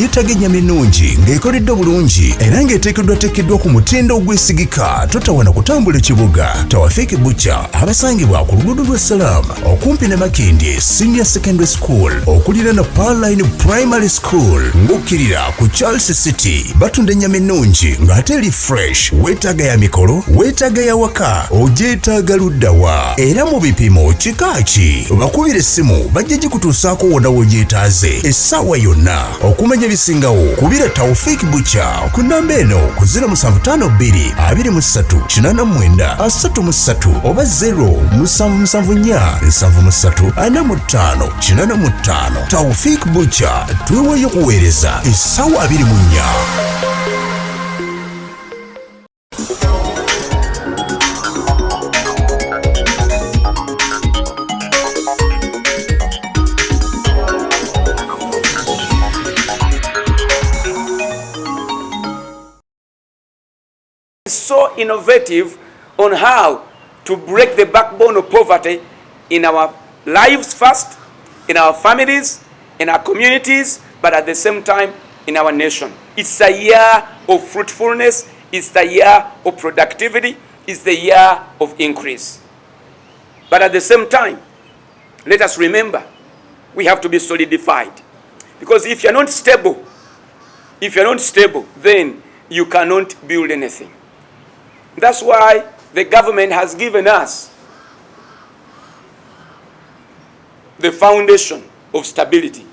yeetaaga ennyama ennungi ng'ekoledde bulungi era ng'eteekeddwateekeddwa ku mutindo ogwesigika, totawana kutambula ekibuga. Tawafeeke Butcher abasangibwa ku luguudo lwa Salaam okumpi ne Makindye Senior Secondary School okulira na Pearline Primary School ng'okkirira ku Charles City. Batunda ennyama ennungi ng'ate eri fresh. Weetaaga ya mikolo, weetaaga ya waka, ogyetaaga luddawa era mu bipimo kika ki. Bakubira essimu bajja gikutuusaako wonna w'ogyetaaze essaawa yonna. Okumanya ebisingawo kubira Tawfik Butcher ku nnamba eno ku 0752 23 89 33 oba 0774 73 45 85. Tawfik Butcher tweweeyo kuweereza essaawa 24. So innovative on how to break the backbone of poverty in our lives first, in our families, in our communities, but at the same time in our nation. It's a year of fruitfulness, it's the year of productivity, it's the year of increase. But at the same time, let us remember, we have to be solidified. Because if you're not stable, then you cannot build anything. That's why the government has given us the foundation of stability.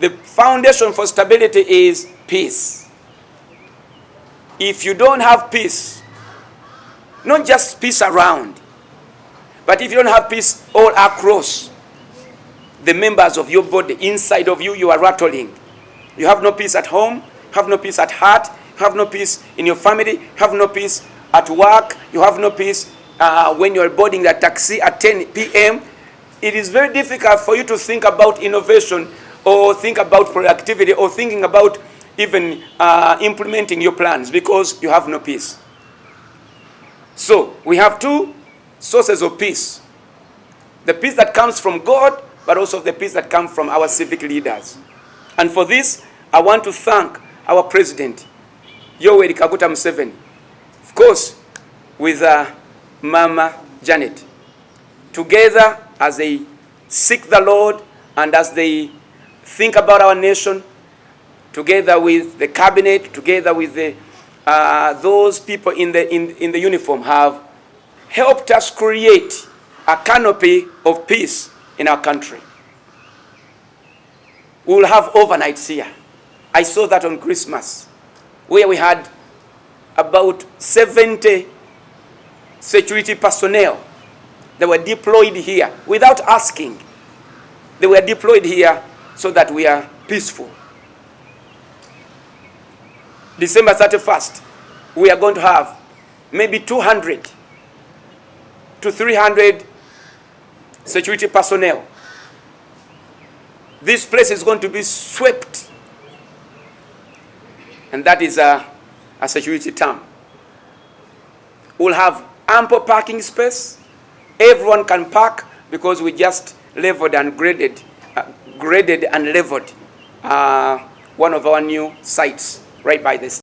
The foundation for stability is peace. If you don't have peace, not just peace around, but if you don't have peace all across the members of your body, inside of you, you are rattling. You have no peace at home, have no peace at heart, have no peace in your family, have no peace at work, you have no peace when you're boarding the taxi at 10 p.m. It is very difficult for you to think about innovation or think about productivity or thinking about even implementing your plans because you have no peace. So we have two sources of peace. The peace that comes from God, but also the peace that comes from our civic leaders. And for this, I want to thank our President, Yoweri Kaguta Museveni, of course, with Mama Janet, together as they seek the Lord and as they think about our nation, together with the cabinet, together with the, those people in the uniform have helped us create a canopy of peace in our country. We will have overnights here. I saw that on Christmas, where we had about 70 security personnel that were deployed here without asking. They were deployed here so that we are peaceful. December 31st, we are going to have maybe 200 to 300 security personnel. This place is going to be swept. And that is a security term. We'll have ample parking space. Everyone can park because we just leveled and graded and leveled one of our new sites right by this.